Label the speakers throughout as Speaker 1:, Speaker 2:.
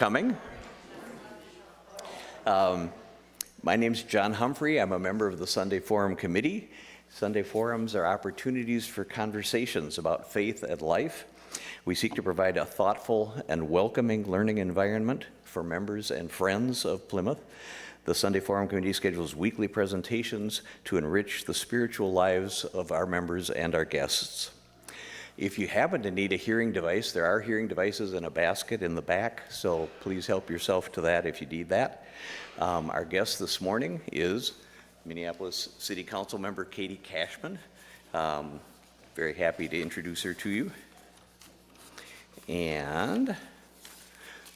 Speaker 1: coming. My name's John Humphrey. I'm a member of the Sunday Forum Committee. Sunday Forums are opportunities for conversations about faith and life. We seek to provide a thoughtful and welcoming learning environment for members and friends of Plymouth. The Sunday Forum Committee schedules weekly presentations to enrich the spiritual lives of our members and our guests. If you happen to need a hearing device, there are hearing devices in a basket in the back, so please help yourself to that if you need that. Our guest this morning is Minneapolis City Council member Katie Cashman. Very happy to introduce her to you. And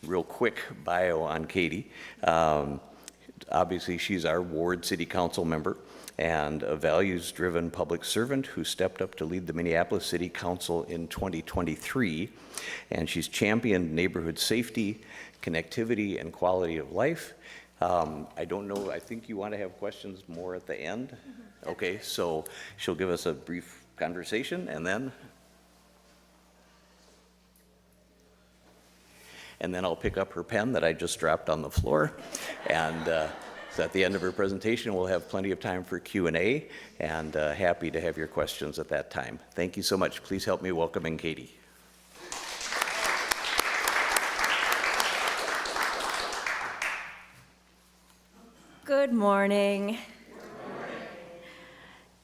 Speaker 1: real quick bio on Katie. Obviously, she's our ward city council member and a values-driven public servant who stepped up to lead the Minneapolis City Council in 2023. And she's championed neighborhood safety, connectivity, and quality of life. I don't know, I think you want to have questions more at the end? Mm-hmm. Okay, so she'll give us a brief conversation and then I'll pick up her pen that I just dropped on the floor. And so at the end of her presentation, we'll have plenty of time for Q&A, and happy to have your questions at that time. Thank you so much. Please help me welcoming Katie.
Speaker 2: Good morning.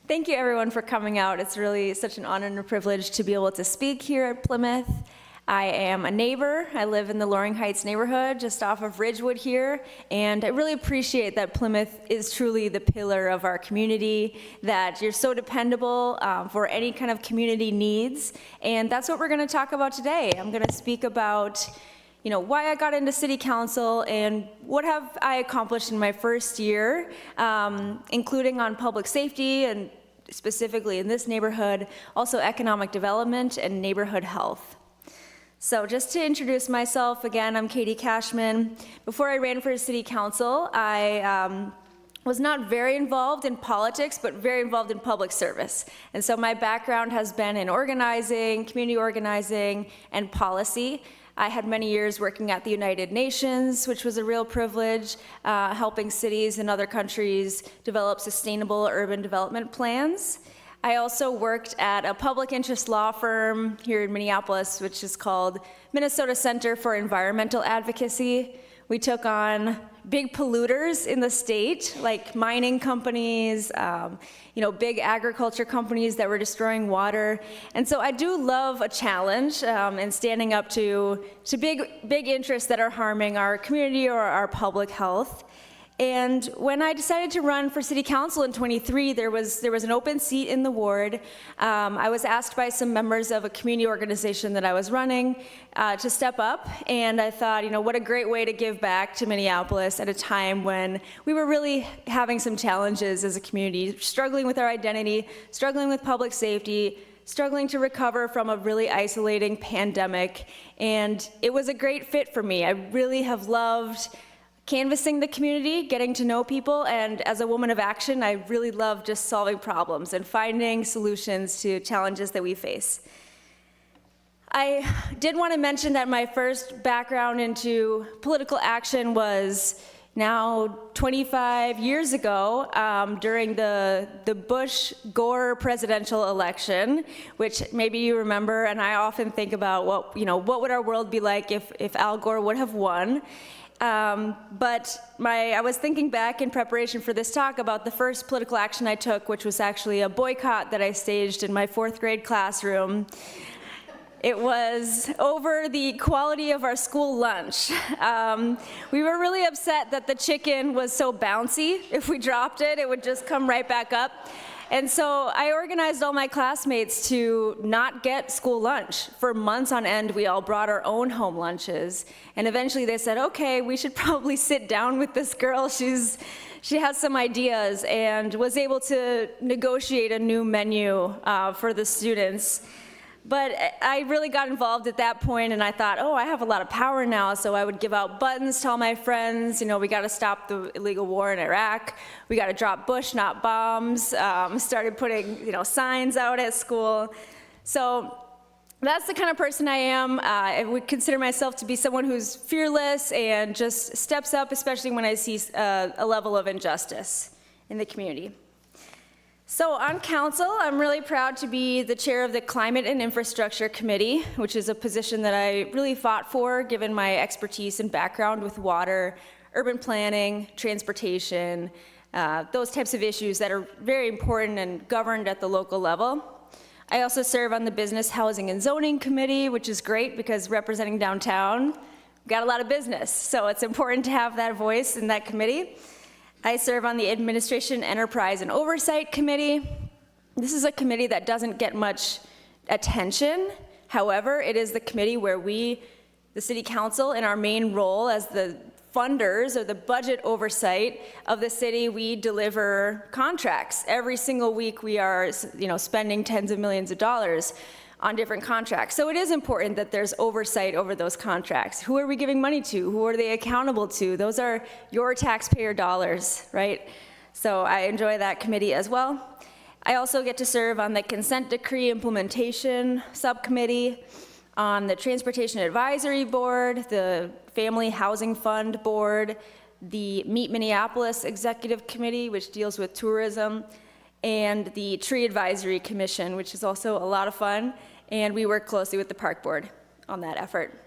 Speaker 2: Thank you everyone for coming out. It's really such an honor and a privilege to be able to speak here at Plymouth. I am a neighbor. I live in the Loring Heights neighborhood just off of Ridgewood here, and I really appreciate that Plymouth is truly the pillar of our community, that you're so dependable for any kind of community needs, and that's what we're going to talk about today. I'm going to speak about why I got into city council and what have I accomplished in my first year, including on public safety and specifically in this neighborhood, also economic development and neighborhood health. So just to introduce myself, again, I'm Katie Cashman. Before I ran for city council, I was not very involved in politics, but very involved in public service. And so my background has been in organizing, community organizing, and policy. I had many years working at the United Nations, which was a real privilege, helping cities in other countries develop sustainable urban development plans. I also worked at a public interest law firm here in Minneapolis, which is called Minnesota Center for Environmental Advocacy. We took on big polluters in the state, like mining companies, big agriculture companies that were destroying water. And so I do love a challenge and standing up to big interests that are harming our community or our public health. And when I decided to run for city council in '23, there was an open seat in the ward. I was asked by some members of a community organization that I was running to step up, and I thought, what a great way to give back to Minneapolis at a time when we were really having some challenges as a community, struggling with our identity, struggling with public safety, struggling to recover from a really isolating pandemic, and it was a great fit for me. I really have loved canvassing the community, getting to know people, and as a woman of action, I really love just solving problems and finding solutions to challenges that we face. I did want to mention that my first background into political action was now 25 years ago during the Bush-Gore presidential election, which maybe you remember, and I often think about what would our world be like if Al Gore would have won. But I was thinking back in preparation for this talk about the first political action I took, which was actually a boycott that I staged in my 4th grade classroom. It was over the quality of our school lunch. We were really upset that the chicken was so bouncy. If we dropped it, it would just come right back up. And so I organized all my classmates to not get school lunch. For months on end, we all brought our own home lunches. And eventually they said, okay, we should probably sit down with this girl. She has some ideas, and was able to negotiate a new menu for the students. But I really got involved at that point, and I thought, oh, I have a lot of power now, so I would give out buttons to all my friends. We got to stop the illegal war in Iraq. We got to drop Bush, not bombs. Started putting, signs out at school. So that's the kind of person I am. I would consider myself to be someone who's fearless and just steps up, especially when I see a level of injustice in the community. So on council, I'm really proud to be the chair of the Climate and Infrastructure Committee, which is a position that I really fought for given my expertise and background with water, urban planning, transportation, those types of issues that are very important and governed at the local level. I also serve on the Business, Housing, and Zoning Committee, which is great because representing downtown, we've got a lot of business, so it's important to have that voice in that committee. I serve on the Administration, Enterprise, and Oversight Committee. This is a committee that doesn't get much attention. However, it is the committee where we, the City Council, in our main role as the funders or the budget oversight of the city, we deliver contracts. Every single week we are, spending tens of millions of dollars on different contracts. So it is important that there's oversight over those contracts. Who are we giving money to? Who are they accountable to? Those are your taxpayer dollars, right? So I enjoy that committee as well. I also get to serve on the Consent Decree Implementation Subcommittee, on the Transportation Advisory Board, the Family Housing Fund Board, the Meet Minneapolis Executive Committee, which deals with tourism, and the Tree Advisory Commission, which is also a lot of fun, and we work closely with the Park Board on that effort.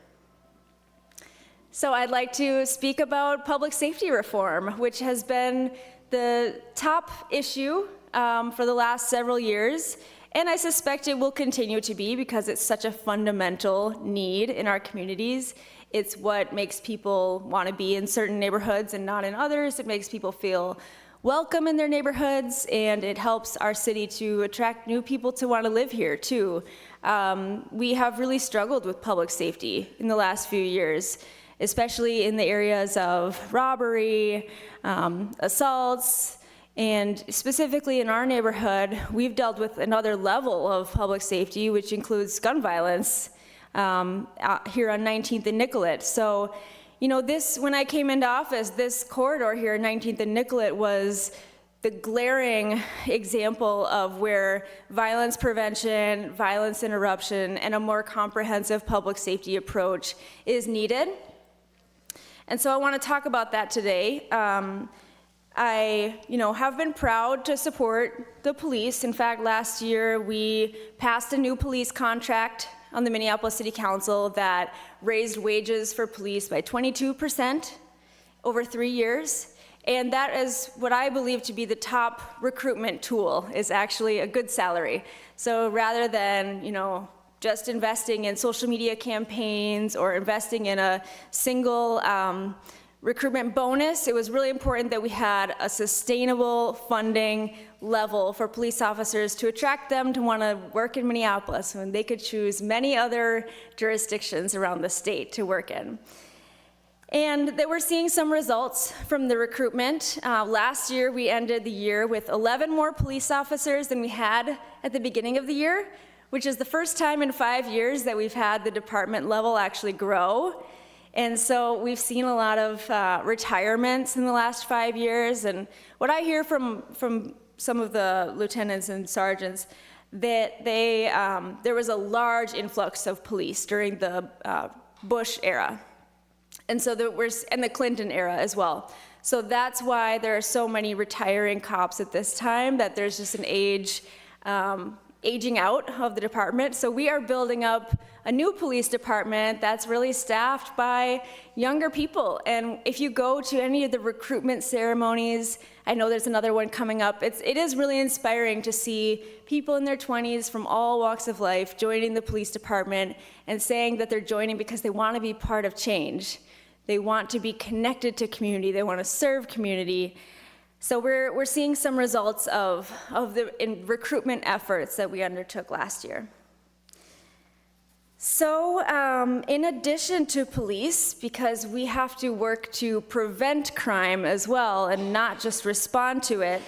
Speaker 2: So I'd like to speak about public safety reform, which has been the top issue for the last several years, and I suspect it will continue to be because it's such a fundamental need in our communities. It's what makes people want to be in certain neighborhoods and not in others. It makes people feel welcome in their neighborhoods, and it helps our city to attract new people to want to live here too. We have really struggled with public safety in the last few years, especially in the areas of robbery, assaults, and specifically in our neighborhood, we've dealt with another level of public safety, which includes gun violence here on 19th and Nicollet. So, when I came into office, this corridor here, 19th and Nicollet, was the glaring example of where violence prevention, violence interruption, and a more comprehensive public safety approach is needed. And so I want to talk about that today. I, have been proud to support the police. In fact, last year we passed a new police contract on the Minneapolis City Council that raised wages for police by 22% over 3 years. And that is what I believe to be the top recruitment tool, is actually a good salary. So rather than, just investing in social media campaigns or investing in a single recruitment bonus, it was really important that we had a sustainable funding level for police officers to attract them to want to work in Minneapolis when they could choose many other jurisdictions around the state to work in. And that we're seeing some results from the recruitment. Last year, we ended the year with 11 more police officers than we had at the beginning of the year, which is the first time in 5 years that we've had the department level actually grow. And so we've seen a lot of retirements in the last 5 years. And what I hear from some of the lieutenants and sergeants, that there was a large influx of police during the Bush era. And so and the Clinton era as well. So that's why there are so many retiring cops at this time, that there's just an aging out of the department. So we are building up a new police department that's really staffed by younger people. And if you go to any of the recruitment ceremonies, I know there's another one coming up, it is really inspiring to see people in their 20s from all walks of life joining the police department and saying that they're joining because they want to be part of change. They want to be connected to community. They want to serve community. So we're seeing some results of the recruitment efforts that we undertook last year. So in addition to police, because we have to work to prevent crime as well and not just respond to it,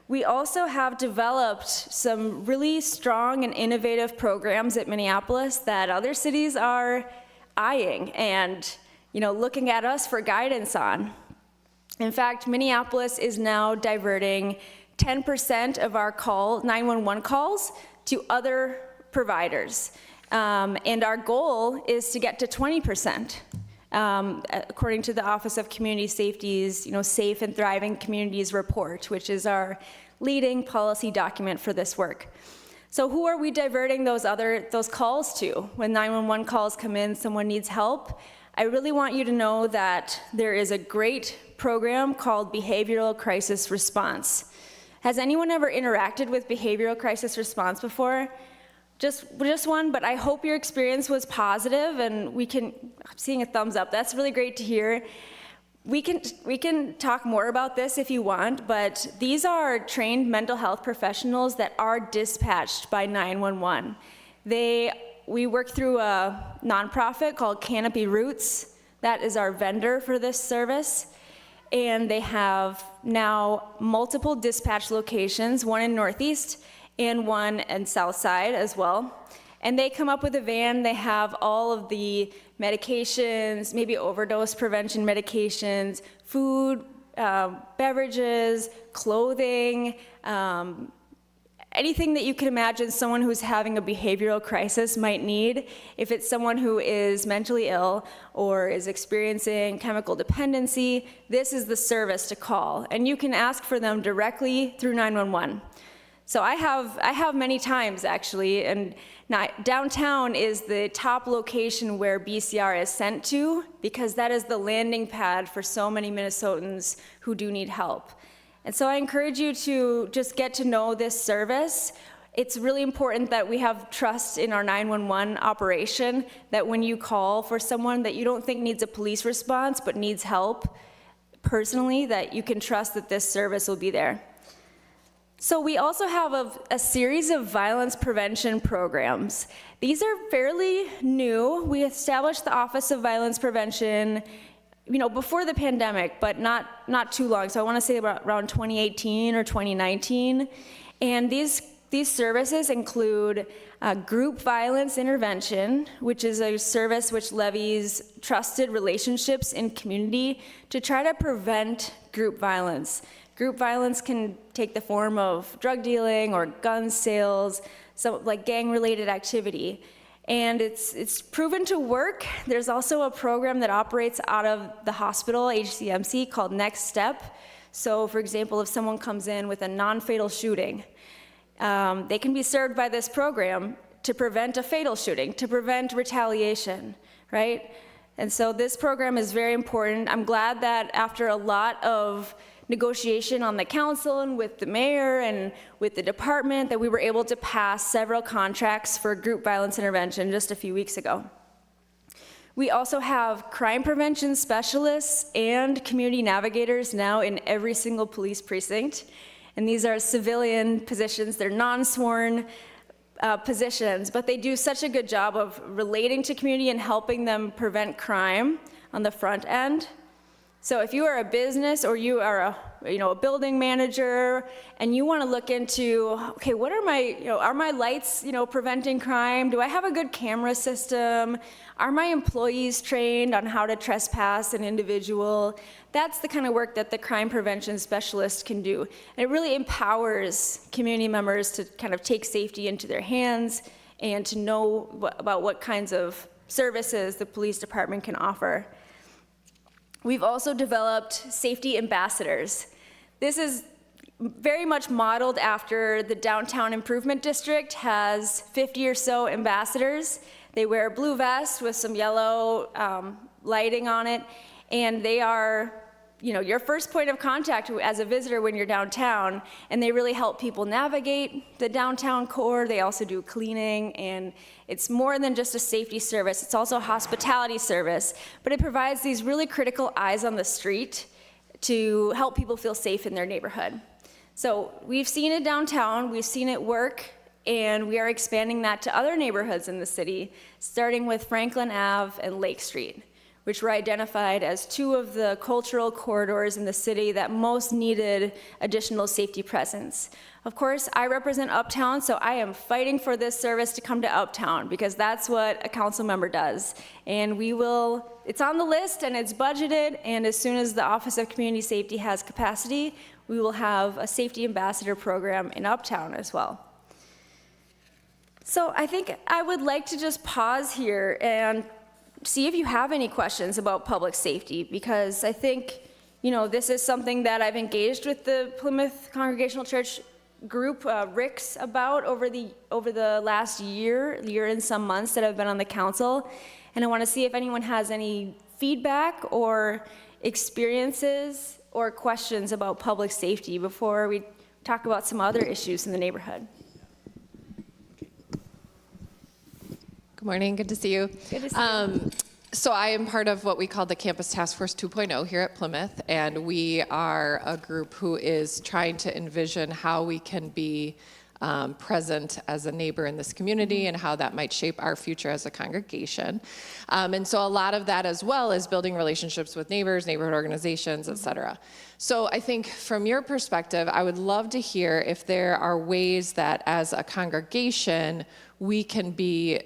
Speaker 2: we also have developed some really strong and innovative programs at Minneapolis that other cities are eyeing and looking at us for guidance on. In fact, Minneapolis is now diverting 10% of our 911 calls to other providers. And our goal is to get to 20%. According to the Office of Community Safety's, Safe and Thriving Communities report, which is our leading policy document for this work. So who are we diverting those calls to? When 911 calls come in, someone needs help. I really want you to know that there is a great program called Behavioral Crisis Response. Has anyone ever interacted with behavioral crisis response before? Just one, but I hope your experience was positive, and I'm seeing a thumbs up. That's really great to hear. We can talk more about this if you want, but these are trained mental health professionals that are dispatched by 911. We work through a nonprofit called Canopy Roots. That is our vendor for this service. And they have now multiple dispatch locations, one in Northeast and one in Southside as well. And they come up with a van. They have all of the medications, maybe overdose prevention medications, food, beverages, clothing, anything that you can imagine someone who's having a behavioral crisis might need. If it's someone who is mentally ill or is experiencing chemical dependency, this is the service to call. And you can ask for them directly through 911. So I have many times, actually, and downtown is the top location where BCR is sent to, because that is the landing pad for so many Minnesotans who do need help. And so I encourage you to just get to know this service. It's really important that we have trust in our 911 operation, that when you call for someone that you don't think needs a police response but needs help personally, that you can trust that this service will be there. So we also have a series of violence prevention programs. These are fairly new. We established the Office of Violence Prevention before the pandemic, but not too long. So I want to say around 2018 or 2019. And these services include group violence intervention, which is a service which levies trusted relationships in community to try to prevent group violence. Group violence can take the form of drug dealing or gun sales, so like gang-related activity. And it's proven to work. There's also a program that operates out of the hospital, HCMC, called Next Step. So for example, if someone comes in with a non-fatal shooting, they can be served by this program to prevent a fatal shooting, to prevent retaliation, right? And so this program is very important. I'm glad that after a lot of negotiation on the council and with the mayor and with the department, that we were able to pass several contracts for group violence intervention just a few weeks ago. We also have crime prevention specialists and community navigators now in every single police precinct. And these are civilian positions. They're non-sworn positions, but they do such a good job of relating to community and helping them prevent crime on the front end. So if you are a business or you are a building manager and you want to look into, okay, what are my lights, preventing crime? Do I have a good camera system? Are my employees trained on how to trespass an individual? That's the kind of work that the crime prevention specialist can do. And it really empowers community members to kind of take safety into their hands and to know about what kinds of services the police department can offer. We've also developed safety ambassadors. This is very much modeled after the Downtown Improvement District has 50 or so ambassadors. They wear a blue vest with some yellow lighting on it, and they are your first point of contact as a visitor when you're downtown, and they really help people navigate the downtown core. They also do cleaning, and it's more than just a safety service. It's also a hospitality service, but it provides these really critical eyes on the street to help people feel safe in their neighborhood. So we've seen it downtown, we've seen it work, and we are expanding that to other neighborhoods in the city, starting with Franklin Ave and Lake Street, which were identified as two of the cultural corridors in the city that most needed additional safety presence. Of course, I represent Uptown, so I am fighting for this service to come to Uptown, because that's what a council member does. And it's on the list and it's budgeted, and as soon as the Office of Community Safety has capacity, we will have a safety ambassador program in Uptown as well. So I think I would like to just pause here and see if you have any questions about public safety, because I think, this is something that I've engaged with the Plymouth Congregational Church group, Rick's, about over the last year and some months that I've been on the council. And I want to see if anyone has any feedback or experiences or questions about public safety before we talk about some other issues in the neighborhood.
Speaker 3: Good morning, good to see you.
Speaker 2: Good to see you.
Speaker 3: So I am part of what we call the Campus Task Force 2.0 here at Plymouth, and we are a group who is trying to envision how we can be present as a neighbor in this community and how that might shape our future as a congregation. And so a lot of that as well is building relationships with neighbors, neighborhood organizations, et cetera. So I think from your perspective, I would love to hear if there are ways that as a congregation, we can be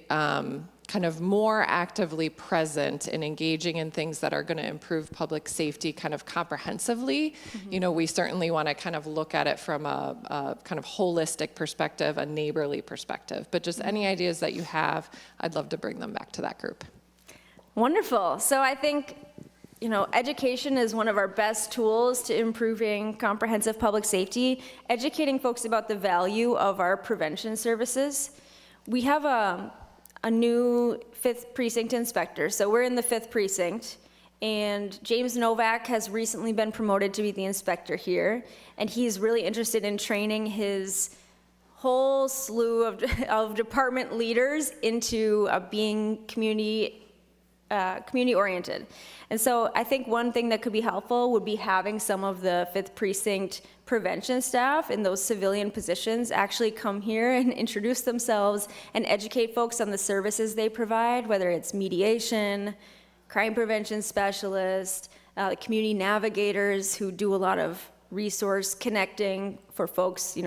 Speaker 3: kind of more actively present in engaging in things that are going to improve public safety kind of comprehensively. Mm-hmm. We certainly want to kind of look at it from a kind of holistic perspective, a neighborly perspective. But just any ideas that you have, I'd love to bring them back to that group.
Speaker 2: Wonderful. So I think, education is one of our best tools to improving comprehensive public safety, educating folks about the value of our prevention services. We have a new 5th Precinct inspector. So we're in the 5th Precinct, and James Novak has recently been promoted to be the inspector here, and he's really interested in training his whole slew of department leaders into being community-oriented. And so I think one thing that could be helpful would be having some of the 5th Precinct prevention staff in those civilian positions actually come here and introduce themselves and educate folks on the services they provide, whether it's mediation, crime prevention specialists, community navigators who do a lot of resource connecting for folks,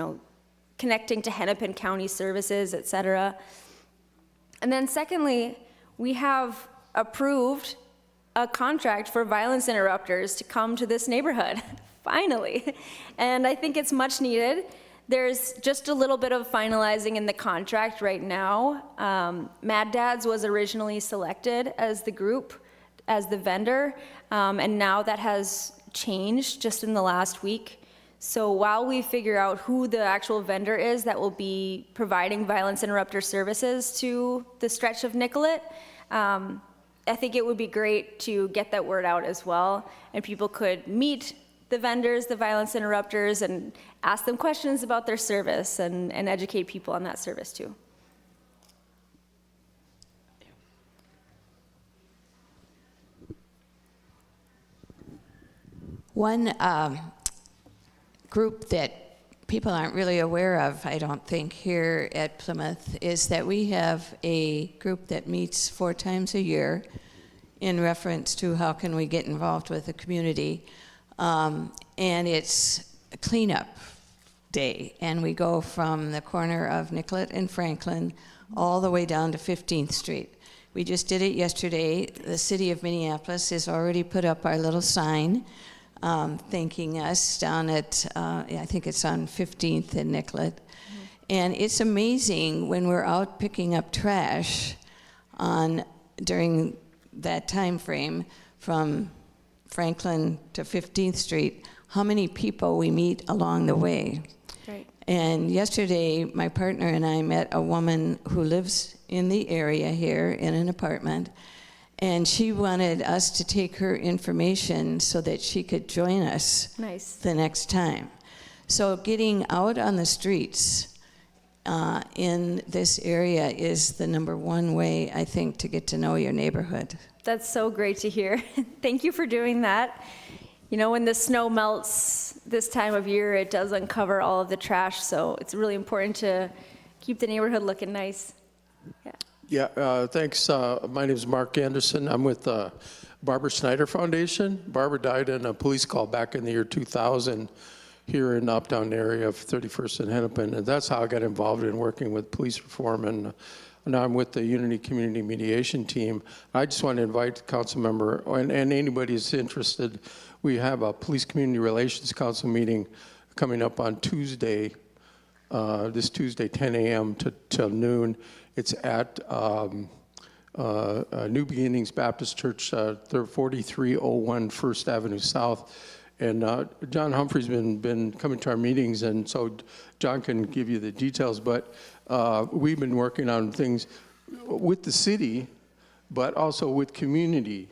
Speaker 2: connecting to Hennepin County services, et cetera. And then secondly, we have approved a contract for violence interrupters to come to this neighborhood, finally. And I think it's much needed. There's just a little bit of finalizing in the contract right now. Mad Dads was originally selected as the group, as the vendor, and now that has changed just in the last week. So while we figure out who the actual vendor is that will be providing violence interrupter services to the stretch of Nicollet, I think it would be great to get that word out as well, and people could meet the vendors, the violence interrupters, and ask them questions about their service and educate people on that service too.
Speaker 4: One group that people aren't really aware of, I don't think, here at Plymouth, is that we have a group that meets 4 times a year in reference to how can we get involved with the community. And it's a cleanup day, and we go from the corner of Nicollet and Franklin all the way down to 15th Street. We just did it yesterday. The city of Minneapolis has already put up our little sign thanking us down at, I think it's on 15th and Nicollet. Mm-hmm. And it's amazing when we're out picking up trash during that time frame from Franklin to 15th Street, how many people we meet along the way.
Speaker 2: Right.
Speaker 4: And yesterday, my partner and I met a woman who lives in the area here in an apartment, and she wanted us to take her information so that she could join us the next time. So getting out on the streets in this area is the #1 way, I think, to get to know your neighborhood.
Speaker 2: That's so great to hear. Thank you for doing that. When the snow melts this time of year, it does uncover all of the trash, so it's really important to keep the neighborhood looking nice. Yeah.
Speaker 5: Yeah, thanks. My name is Mark Anderson. I'm with the Barbara Snyder Foundation. Barbara died in a police call back in the year 2000 here in the uptown area of 31st and Hennepin, and that's how I got involved in working with police reform, and now I'm with the Unity Community Mediation Team. I just want to invite the council member and anybody who's interested. We have a Police Community Relations Council meeting coming up on Tuesday, this Tuesday, 10 a.m. till noon. It's at New Beginnings Baptist Church, 4301 First Avenue South. And John Humphrey's been coming to our meetings, and so John can give you the details. But we've been working on things with the city, but also with community.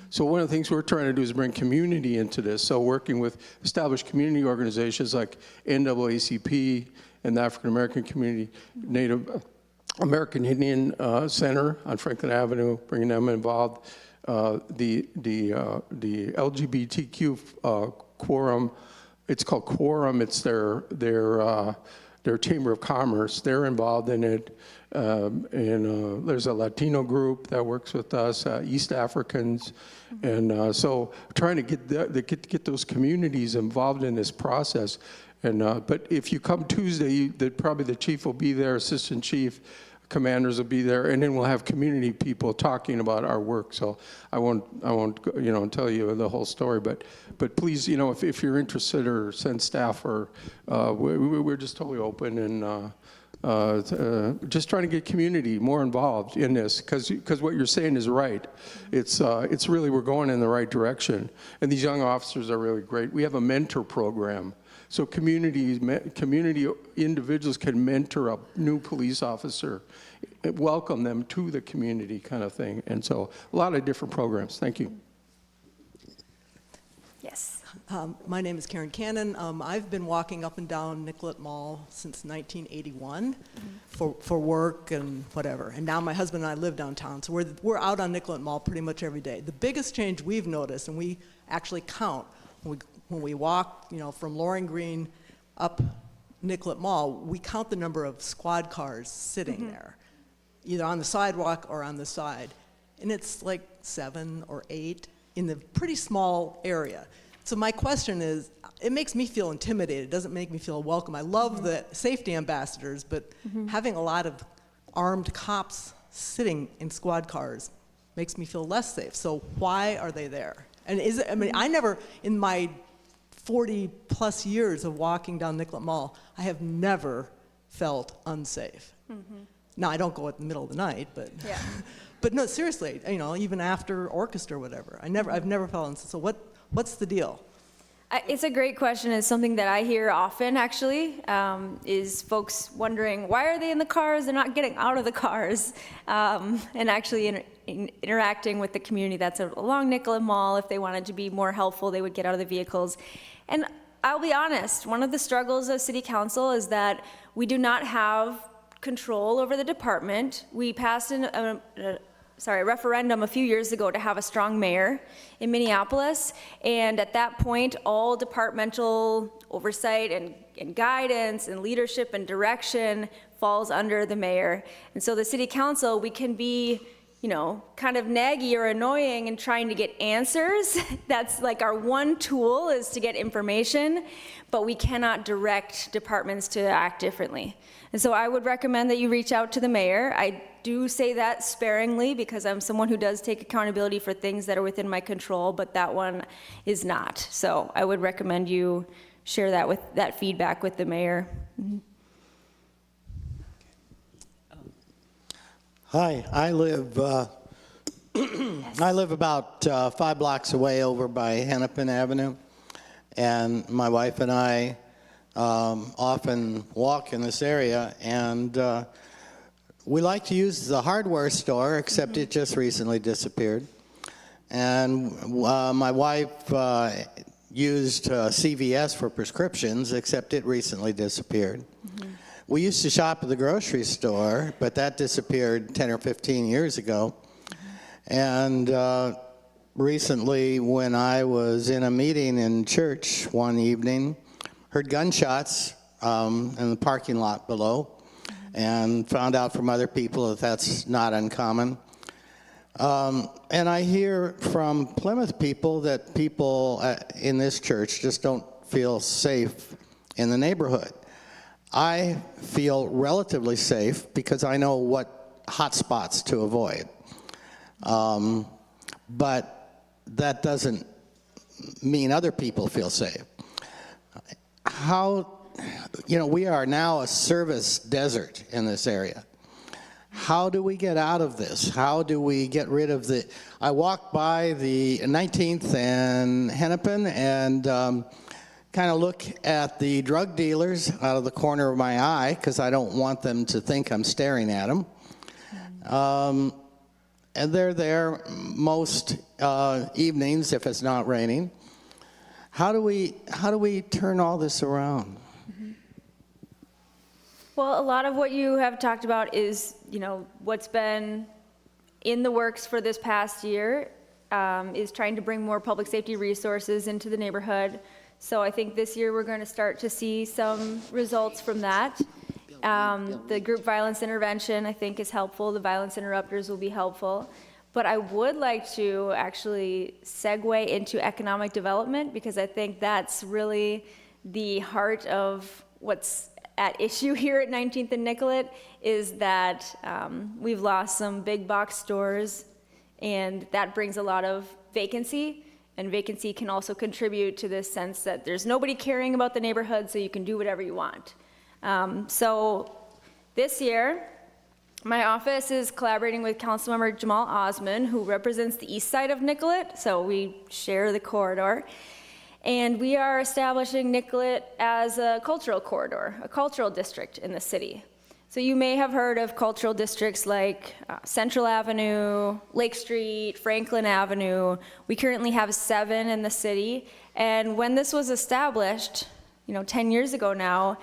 Speaker 5: So one of the things we're trying to do is bring community into this. So working with established community organizations like NAACP and the African American Community, Native American Indian Center on Franklin Avenue, bringing them involved. The LGBTQ quorum, it's called Quorum. It's their Chamber of Commerce. They're involved in it. And there's a Latino group that works with us, East Africans. And so trying to get those communities involved in this process. And but if you come Tuesday, probably the chief will be there, assistant chief, commanders will be there, and then we'll have community people talking about our work. So I won't tell you the whole story, but please, if you're interested, or send staff, or we're just totally open, and just trying to get community more involved in this, because what you're saying is right. It's really, we're going in the right direction, and these young officers are really great. We have a mentor program. So community individuals can mentor a new police officer, welcome them to the community, kind of thing. And so a lot of different programs. Thank you.
Speaker 2: Yes.
Speaker 6: My name is Karen Cannon. I've been walking up and down Nicollet Mall since 1981 for work and whatever. And now my husband and I live downtown, so we're out on Nicollet Mall pretty much every day. The biggest change we've noticed, and we actually count when we walk, from Loring Green up Nicollet Mall, we count the number of squad cars sitting there, either on the sidewalk or on the side. And it's like 7 or 8 in the pretty small area. So my question is, it makes me feel intimidated. It doesn't make me feel welcome. I love the safety ambassadors, but having a lot of armed cops sitting in squad cars makes me feel less safe. So why are they there? And I never, in my 40 plus years of walking down Nicollet Mall, I have never felt unsafe. Now, I don't go at the middle of the night, but
Speaker 2: Yeah.
Speaker 6: but no, seriously, even after orchestra or whatever, I've never felt unsafe. So what's the deal?
Speaker 2: It's a great question. It's something that I hear often, actually, is folks wondering, why are they in the cars? They're not getting out of the cars. And actually interacting with the community that's along Nicollet Mall. If they wanted to be more helpful, they would get out of the vehicles. And I'll be honest, one of the struggles of City Council is that we do not have control over the department. We passed a referendum a few years ago to have a strong mayor in Minneapolis, and at that point, all departmental oversight and guidance and leadership and direction falls under the mayor. And so the City Council, we can be, kind of naggy or annoying and trying to get answers. That's like our one tool, is to get information, but we cannot direct departments to act differently. And so I would recommend that you reach out to the mayor. I do say that sparingly because I'm someone who does take accountability for things that are within my control, but that one is not. So I would recommend you share that feedback with the mayor.
Speaker 7: Hi, I live about 5 blocks away over by Hennepin Avenue, and my wife and I often walk in this area, and we like to use the hardware store, except it just recently disappeared. And my wife used CVS for prescriptions, except it recently disappeared. We used to shop at the grocery store, but that disappeared 10 or 15 years ago. And recently, when I was in a meeting in church one evening, heard gunshots in the parking lot below, and found out from other people that that's not uncommon. And I hear from Plymouth people that people in this church just don't feel safe in the neighborhood. I feel relatively safe because I know what hot spots to avoid. But that doesn't mean other people feel safe. How we are now a service desert in this area. How do we get out of this? How do we get rid of the... I walked by the 19th and Hennepin and kind of look at the drug dealers out of the corner of my eye because I don't want them to think I'm staring at them. And they're there most evenings if it's not raining. How do we turn all this around?
Speaker 2: Well, a lot of what you have talked about is, what's been in the works for this past year is trying to bring more public safety resources into the neighborhood. So I think this year we're going to start to see some results from that. The group violence intervention, I think, is helpful. The violence interrupters will be helpful. But I would like to actually segue into economic development because I think that's really the heart of what's at issue here at 19th and Nicollet is that we've lost some big box stores, and that brings a lot of vacancy, and vacancy can also contribute to this sense that there's nobody caring about the neighborhood, so you can do whatever you want. So this year, my office is collaborating with Councilmember Jamal Osman, who represents the east side of Nicollet, so we share the corridor. And we are establishing Nicollet as a cultural corridor, a cultural district in the city. So you may have heard of cultural districts like Central Avenue, Lake Street, Franklin Avenue. We currently have 7 in the city. And when this was established, 10 years ago now,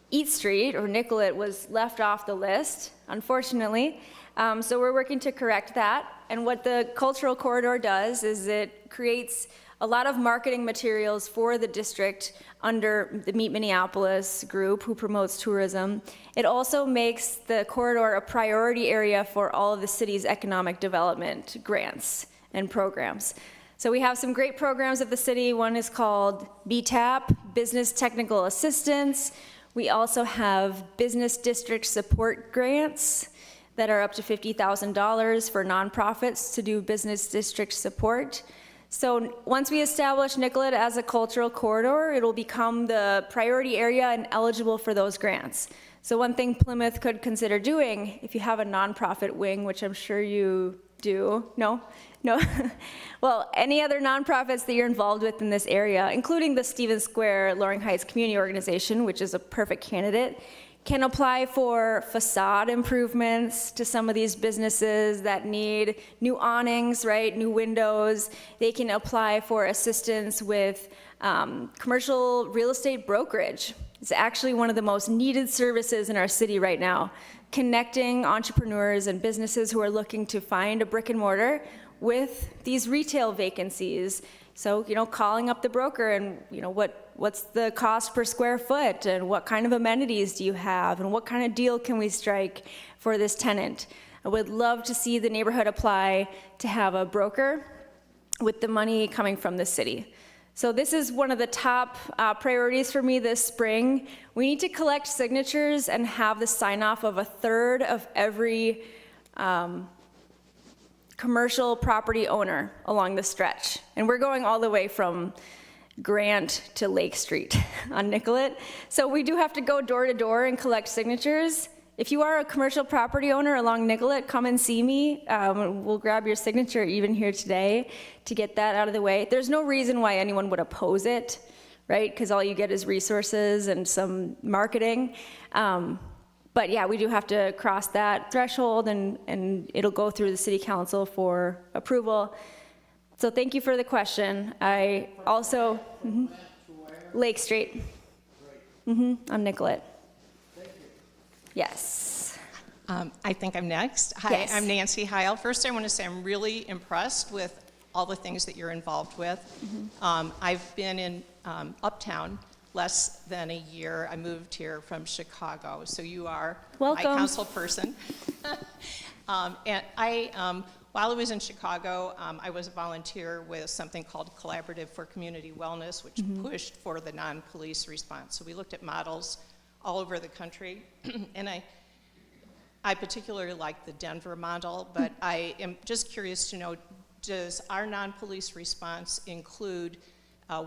Speaker 2: East Street, or Nicollet, was left off the list, unfortunately. So we're working to correct that. And what the cultural corridor does is it creates a lot of marketing materials for the district under the Meet Minneapolis group who promotes tourism. It also makes the corridor a priority area for all of the city's economic development grants and programs. So we have some great programs at the city. One is called BTAP, Business Technical Assistance. We also have business district support grants that are up to $50,000 for nonprofits to do business district support. So once we establish Nicollet as a cultural corridor, it'll become the priority area and eligible for those grants. So one thing Plymouth could consider doing, if you have a nonprofit wing, which I'm sure you do, no? Well, any other nonprofits that you're involved with in this area, including the Stevens Square Loring Heights Community Organization, which is a perfect candidate, can apply for facade improvements to some of these businesses that need new awnings, right, new windows. They can apply for assistance with commercial real estate brokerage. It's actually one of the most needed services in our city right now, connecting entrepreneurs and businesses who are looking to find a brick and mortar with these retail vacancies. So, calling up the broker and, what's the cost per square foot and what kind of amenities do you have and what kind of deal can we strike for this tenant? I would love to see the neighborhood apply to have a broker with the money coming from the city. So this is one of the top priorities for me this spring. We need to collect signatures and have the sign off of 1/3 of every commercial property owner along the stretch. And we're going all the way from Grant to Lake Street on Nicollet. So we do have to go door to door and collect signatures. If you are a commercial property owner along Nicollet, come and see me. We'll grab your signature even here today to get that out of the way. There's no reason why anyone would oppose it, right? Because all you get is resources and some marketing. But yeah, we do have to cross that threshold and it'll go through the city council for approval. So thank you for the question. I also, Lake Street. On Nicollet. Yes.
Speaker 8: I think I'm next. Hi,
Speaker 2: Yes.
Speaker 8: I'm Nancy Heil. First, I want to say I'm really impressed with all the things that you're involved with. I've been in Uptown less than a year. I moved here from Chicago, so you are
Speaker 2: Welcome.
Speaker 8: my council person. And while I was in Chicago, I was a volunteer with something called Collaborative for Community Wellness, which pushed for the non-police response. So we looked at models all over the country, and I particularly like the Denver model, but I am just curious to know, does our non-police response include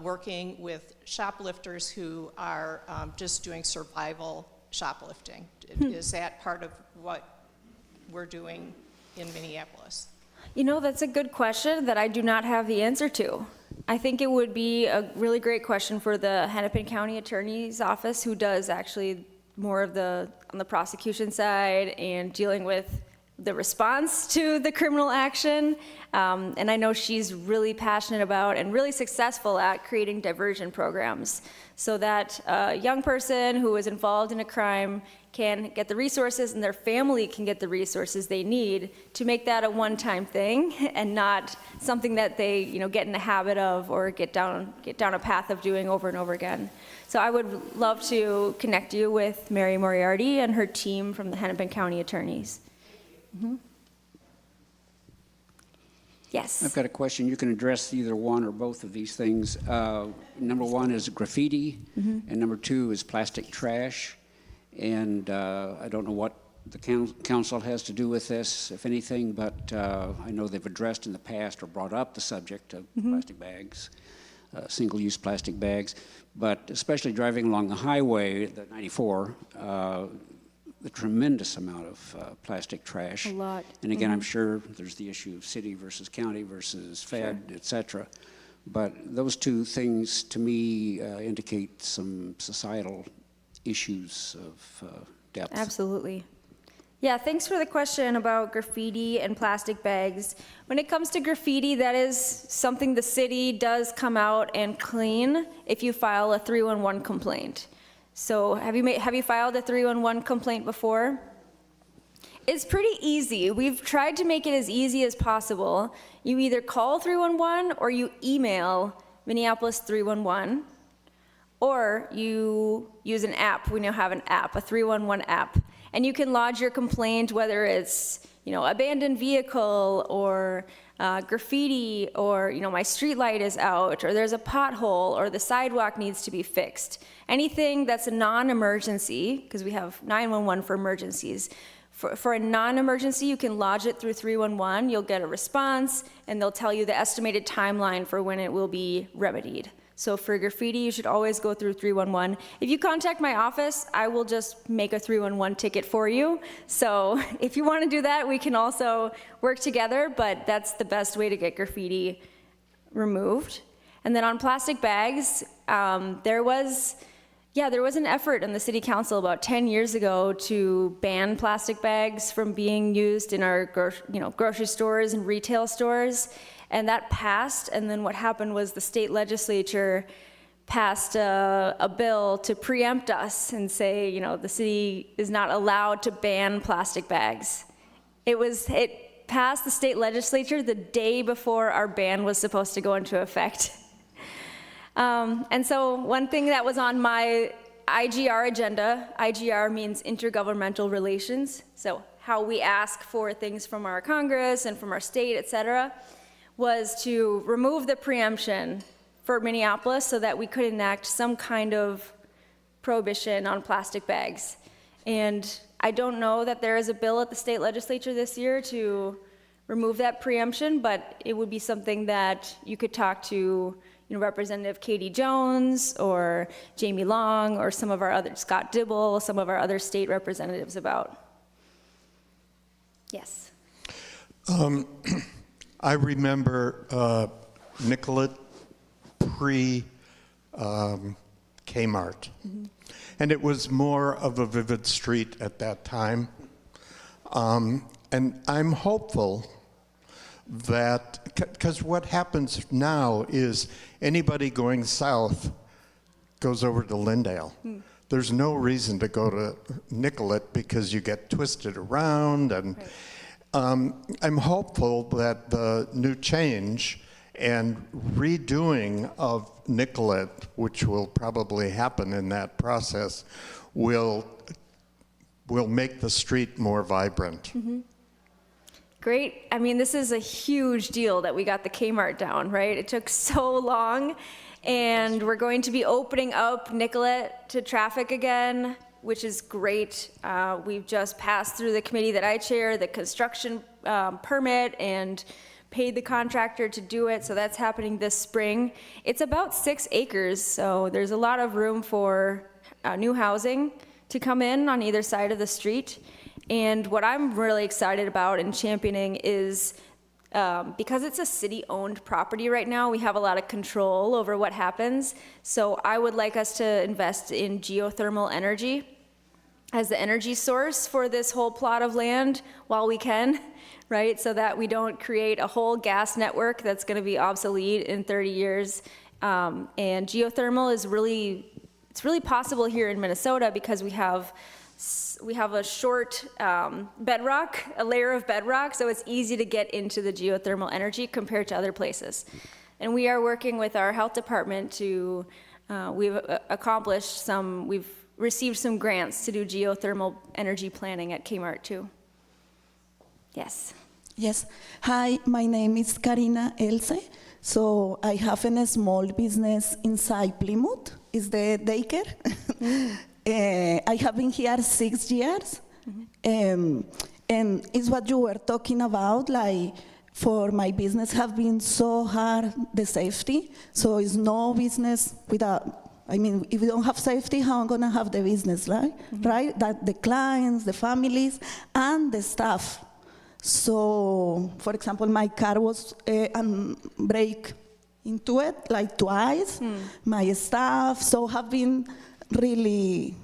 Speaker 8: working with shoplifters who are just doing survival shoplifting. Is that part of what we're doing in Minneapolis?
Speaker 2: You know, that's a good question that I do not have the answer to. I think it would be a really great question for the Hennepin County Attorney's Office, who does actually more of on the prosecution side and dealing with the response to the criminal action. And I know she's really passionate about and really successful at creating diversion programs so that a young person who is involved in a crime can get the resources and their family can get the resources they need to make that a one-time thing and not something that they, get in the habit of or get down a path of doing over and over again. So I would love to connect you with Mary Moriarty and her team from the Hennepin County Attorneys. Mm-hmm. Yes.
Speaker 9: I've got a question. You can address either one or both of these things. Number one is graffiti, and number two is plastic trash. And I don't know what the council has to do with this, if anything, but I know they've addressed in the past or brought up the subject of plastic bags, single-use plastic bags. But especially driving along the highway, the 94, the tremendous amount of plastic trash.
Speaker 2: A lot.
Speaker 9: And again, I'm sure there's the issue of city versus county versus Fed, et cetera. But those two things, to me, indicate some societal issues of depth.
Speaker 2: Absolutely. Yeah, thanks for the question about graffiti and plastic bags. When it comes to graffiti, that is something the city does come out and clean if you file a 311 complaint. So have you filed a 311 complaint before? It's pretty easy. We've tried to make it as easy as possible. You either call 311 or you email Minneapolis 311, or you use an app. We now have an app, a 311 app. And you can lodge your complaint, whether it's, abandoned vehicle or graffiti, or, my street light is out, or there's a pothole, or the sidewalk needs to be fixed. Anything that's a non-emergency, because we have 911 for emergencies. For a non-emergency, you can lodge it through 311. You'll get a response, and they'll tell you the estimated timeline for when it will be remedied. So for graffiti, you should always go through 311. If you contact my office, I will just make a 311 ticket for you. So if you want to do that, we can also work together, but that's the best way to get graffiti removed. And then on plastic bags, there was an effort in the city council about 10 years ago to ban plastic bags from being used in our grocery stores and retail stores. And that passed, and then what happened was the state legislature passed a bill to preempt us and say, the city is not allowed to ban plastic bags. It passed the state legislature the day before our ban was supposed to go into effect. And so one thing that was on my IGR agenda, IGR means intergovernmental relations, so how we ask for things from our Congress and from our state, et cetera, was to remove the preemption for Minneapolis so that we could enact some kind of prohibition on plastic bags. And I don't know that there is a bill at the state legislature this year to remove that preemption, but it would be something that you could talk to Representative Katie Jones or Jamie Long or some of our other, Scott Dibble, some of our other state representatives about. Yes.
Speaker 10: I remember Nicollet pre-Kmart. And it was more of a vivid street at that time. And I'm hopeful that, because what happens now is anybody going south goes over to Lindale. There's no reason to go to Nicollet because you get twisted around. And I'm hopeful that the new change and redoing of Nicollet, which will probably happen in that process, will make the street more vibrant.
Speaker 2: Mm-hmm. Great. I mean, this is a huge deal that we got the Kmart down, right? It took so long, and we're going to be opening up Nicollet to traffic again, which is great. We've just passed through the committee that I chair, the construction permit and paid the contractor to do it, so that's happening this spring. It's about 6 acres, so there's a lot of room for new housing to come in on either side of the street. And what I'm really excited about and championing is because it's a city-owned property right now, we have a lot of control over what happens. So I would like us to invest in geothermal energy as the energy source for this whole plot of land while we can, right? So that we don't create a whole gas network that's going to be obsolete in 30 years. And geothermal is it's really possible here in Minnesota because we have a short bedrock, a layer of bedrock, so it's easy to get into the geothermal energy compared to other places. And we are working with our health department to, we've received some grants to do geothermal energy planning at Kmart too. Yes.
Speaker 11: Yes. Hi, my name is Karina Else. So I have a small business inside Plymouth. It's the daycare. I have been here 6 years. And it's what you were talking about, like for my business have been so hard, the safety. So it's no business without, if we don't have safety, how am I going to have the business, right? Right? That the clients, the families, and the staff. So, for example, my car was break into it like twice. My staff, so have been really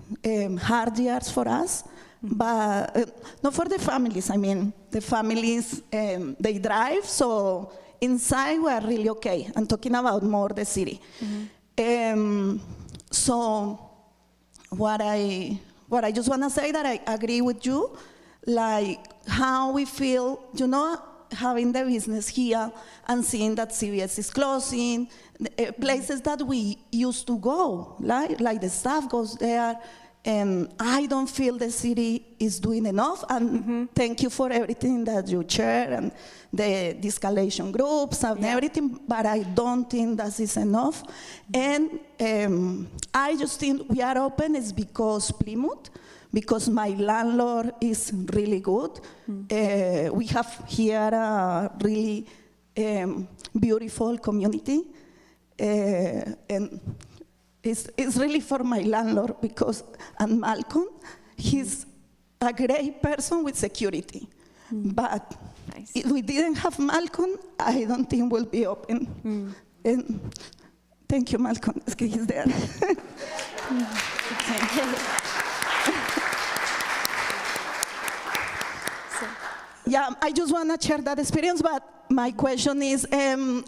Speaker 11: hard years for us. But not for the families. The families, they drive, so inside we're really okay. I'm talking about more the city. So what I just want to say that I agree with you, like how we feel, having the business here and seeing that CVS is closing, places that we used to go, like the staff goes there, and I don't feel the city is doing enough, and thank you for everything that you share and the de-escalation groups and everything, but I don't think that is enough. And I just think we are open is because Plymouth, because my landlord is really good. We have here a really beautiful community, and it's really for my landlord and Malcolm, he's a great person with security. But if we didn't have Malcolm, I don't think we'll be open. And thank you, Malcolm, he's there. Yeah, I just want to share that experience, but my question is,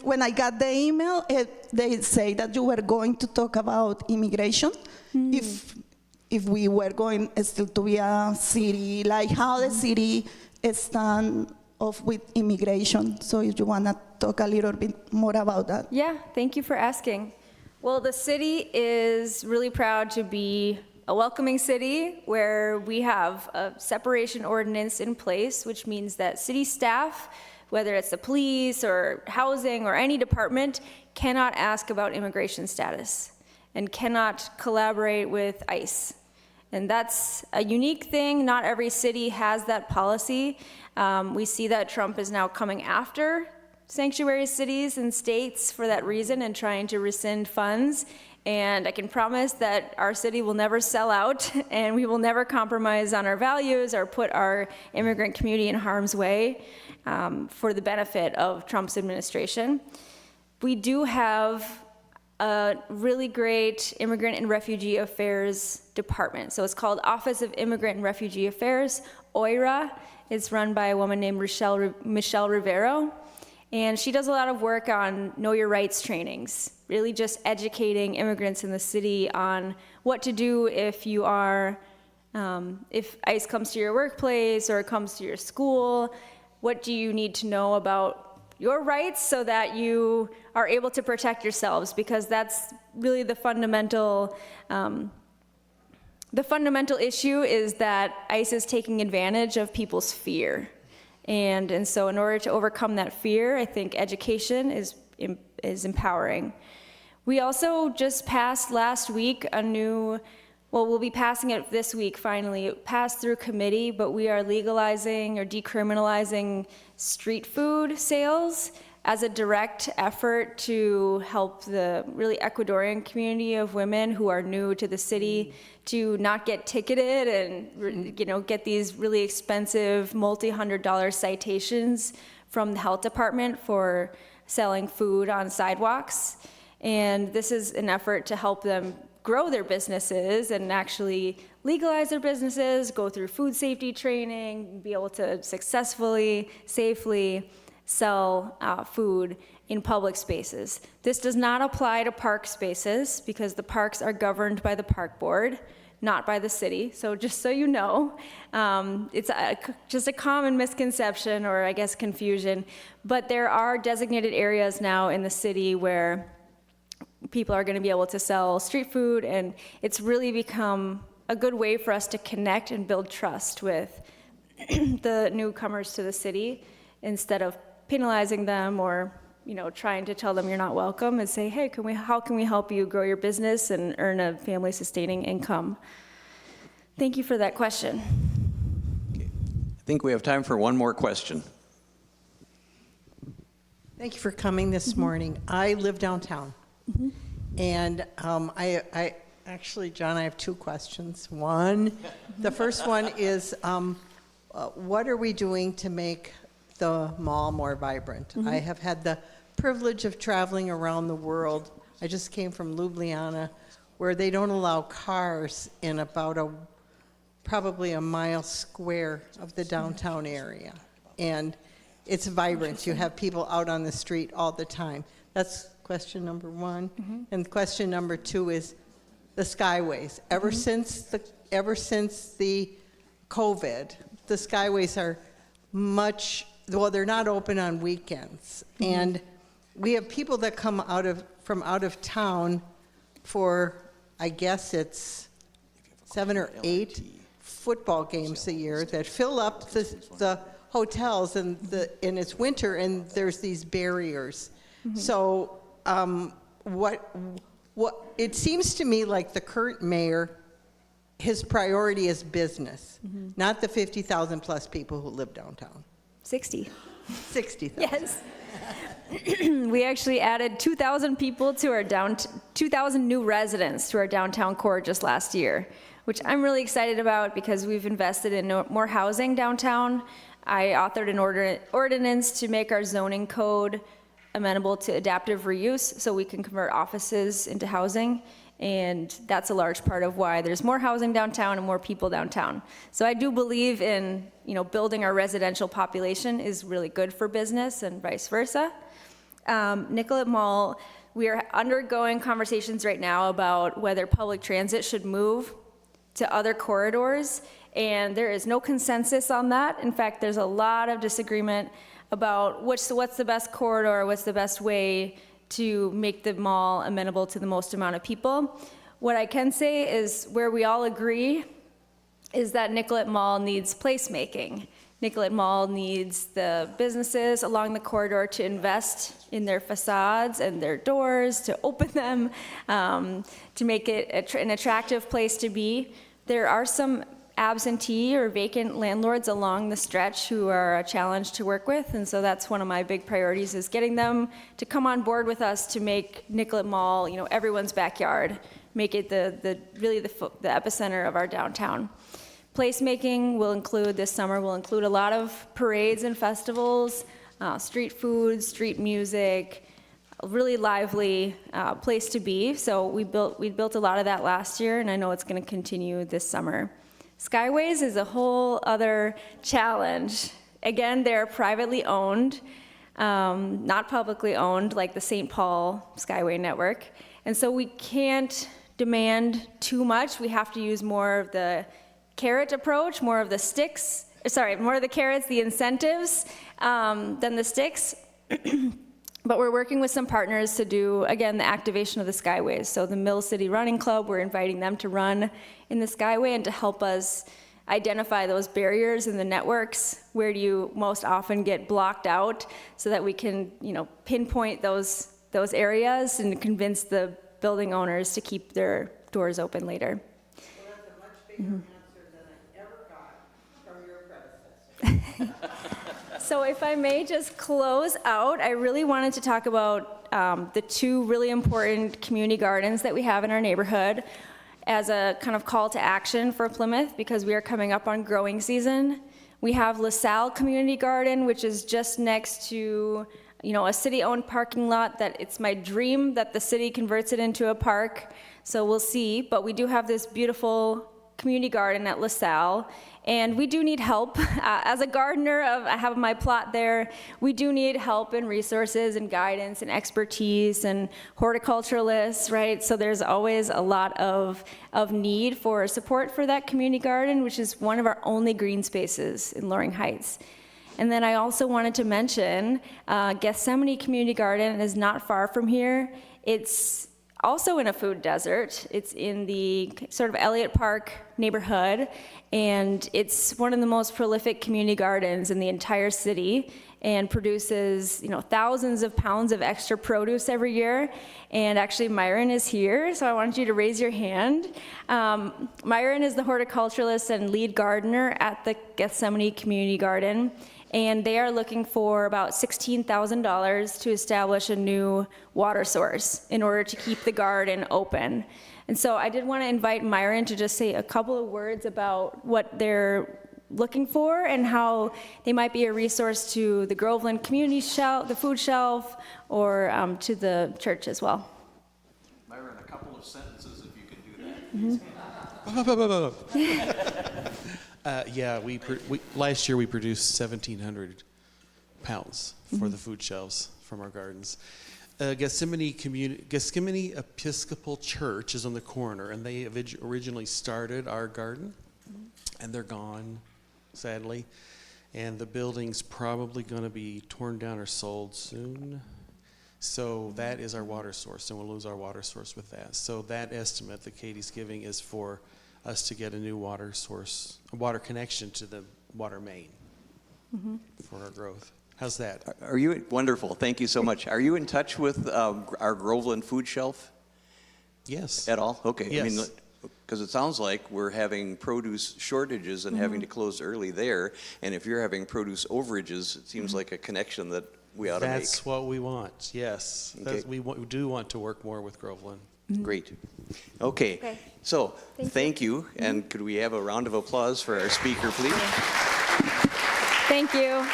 Speaker 11: when I got the email, they say that you were going to talk about immigration, if we were going still to be a city, like how the city stand off with immigration. So if you want to talk a little bit more about that.
Speaker 2: Yeah, thank you for asking. Well, the city is really proud to be a welcoming city where we have a separation ordinance in place, which means that city staff, whether it's the police or housing or any department, cannot ask about immigration status and cannot collaborate with ICE. And that's a unique thing. Not every city has that policy. We see that Trump is now coming after sanctuary cities and states for that reason and trying to rescind funds. And I can promise that our city will never sell out, and we will never compromise on our values or put our immigrant community in harm's way for the benefit of Trump's administration. We do have a really great Immigrant and Refugee Affairs department. So it's called Office of Immigrant and Refugee Affairs, OIRA. It's run by a woman named Michelle Rivero. And she does a lot of work on Know Your Rights trainings, really just educating immigrants in the city on what to do if you are, if ICE comes to your workplace or comes to your school, what do you need to know about your rights so that you are able to protect yourselves, because that's really the fundamental issue is that ICE is taking advantage of people's fear. And so in order to overcome that fear, I think education is empowering. We also just passed last week a new well, we'll be passing it this week, finally. It passed through committee, but we are legalizing or decriminalizing street food sales as a direct effort to help the really Ecuadorian community of women who are new to the city to not get ticketed and, get these really expensive multi-$100 citations from the health department for selling food on sidewalks. And this is an effort to help them grow their businesses and actually legalize their businesses, go through food safety training, be able to successfully, safely sell food in public spaces. This does not apply to park spaces because the parks are governed by the park board, not by the city. So just so you know, it's just a common misconception or I guess confusion, but there are designated areas now in the city where people are going to be able to sell street food, and it's really become a good way for us to connect and build trust with the newcomers to the city instead of penalizing them or trying to tell them you're not welcome, and say, hey, how can we help you grow your business and earn a family sustaining income? Thank you for that question.
Speaker 1: Okay. I think we have time for one more question.
Speaker 12: Thank you for coming this morning. I live downtown. And I actually, John, I have two questions. The first one is, what are we doing to make the mall more vibrant? I have had the privilege of traveling around the world. I just came from Ljubljana, where they don't allow cars in about probably a mile square of the downtown area. And it's vibrant. You have people out on the street all the time. That's question number one. And question number two is the skyways. Ever since the COVID, the skyways are they're not open on weekends. And we have people that come from out of town for, I guess it's 7 or 8 football games a year that fill up the hotels, and it's winter and there's these barriers. So what it seems to me like the current mayor, his priority is business, not the 50,000 plus people who live downtown.
Speaker 2: 60.
Speaker 12: 60,000.
Speaker 2: Yes. We actually added 2,000 people to our 2,000 new residents to our downtown core just last year, which I'm really excited about because we've invested in more housing downtown. I authored an ordinance to make our zoning code amenable to adaptive reuse so we can convert offices into housing, and that's a large part of why there's more housing downtown and more people downtown. So I do believe in building our residential population is really good for business and vice versa. Nicollet Mall, we are undergoing conversations right now about whether public transit should move to other corridors, and there is no consensus on that. In fact, there's a lot of disagreement about what's the best corridor, what's the best way to make the mall amenable to the most amount of people. What I can say is where we all agree is that Nicollet Mall needs placemaking. Nicollet Mall needs the businesses along the corridor to invest in their facades and their doors, to open them, to make it an attractive place to be. There are some absentee or vacant landlords along the stretch who are a challenge to work with, and so that's one of my big priorities, is getting them to come on board with us to make Nicollet Mall, everyone's backyard, make it the epicenter of our downtown. Placemaking this summer will include a lot of parades and festivals, street food, street music, a really lively place to be. So we built a lot of that last year, and I know it's going to continue this summer. Skyways is a whole other challenge. Again, they're privately owned, not publicly owned like the St. Paul Skyway Network. And so we can't demand too much. We have to use more of the carrot approach, more of the carrots, the incentives, than the sticks. But we're working with some partners to do, again, the activation of the Skyways. So the Mill City Running Club, we're inviting them to run in the Skyway and to help us identify those barriers in the networks. Where do you most often get blocked out, so that we can, pinpoint those areas and convince the building owners to keep their doors open later. So if I may just close out, I really wanted to talk about the two really important community gardens that we have in our neighborhood as a kind of call to action for Plymouth, because we are coming up on growing season. We have LaSalle Community Garden, which is just next to a city-owned parking lot that it's my dream that the city converts it into a park. So we'll see, but we do have this beautiful community garden at LaSalle, and we do need help. As a gardener, I have my plot there, we do need help and resources and guidance and expertise and horticulturalists, right? So there's always a lot of need for support for that community garden, which is one of our only green spaces in Loring Heights. And then I also wanted to mention Gethsemane Community Garden is not far from here. It's also in a food desert. It's in the sort of Elliott Park neighborhood, and it's one of the most prolific community gardens in the entire city, and produces thousands of pounds of extra produce every year. And actually Myron is here, so I want you to raise your hand. Myron is the horticulturalist and lead gardener at the Gethsemane Community Garden, and they are looking for about $16,000 to establish a new water source in order to keep the garden open. And so I did want to invite Myron to just say a couple of words about what they're looking for and how they might be a resource to the Groveland Community Shelf, the food shelf, or to the church as well.
Speaker 1: Myron, a couple of sentences if you can do that.
Speaker 13: Yeah, last year we produced 1,700 pounds for the food shelves from our gardens. Gethsemane Episcopal Church is on the corner, and they originally started our garden, and they're gone, sadly. And the building's probably going to be torn down or sold soon. So that is our water source, and we'll lose our water source with that. So that estimate that Katie's giving is for us to get a new water source, a water connection to the water main for our growth. How's that?
Speaker 1: Are you wonderful? Thank you so much. Are you in touch with our Groveland food shelf?
Speaker 13: Yes.
Speaker 1: At all? Okay.
Speaker 13: Yes.
Speaker 1: I mean, because it sounds like we're having produce shortages and having to close early there. And if you're having produce overages, it seems like a connection that we ought to make.
Speaker 13: That's what we want. Yes.
Speaker 1: Okay.
Speaker 13: We do want to work more with Groveland.
Speaker 1: Great. Okay. So thank you. And could we have a round of applause for our speaker, please?
Speaker 2: Thank you.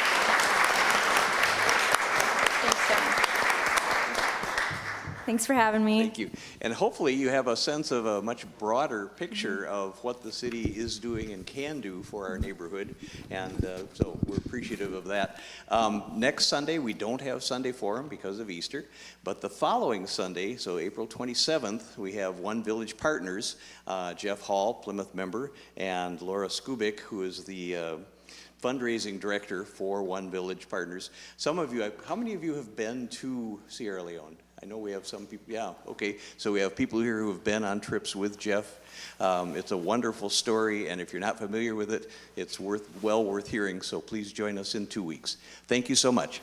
Speaker 2: Thanks for having me.
Speaker 1: Thank you. And hopefully you have a sense of a much broader picture of what the city is doing and can do for our neighborhood. And so we're appreciative of that. Next Sunday, we don't have Sunday Forum because of Easter. But the following Sunday, so April 27th, we have One Village Partners, Jeff Hall, Plymouth member, and Laura Skubik, who is the fundraising director for One Village Partners. Some of you, how many of you have been to Sierra Leone? I know we have some people, yeah, okay. So we have people here who have been on trips with Jeff. It's a wonderful story, and if you're not familiar with it, it's well worth hearing, so please join us in 2 weeks. Thank you so much.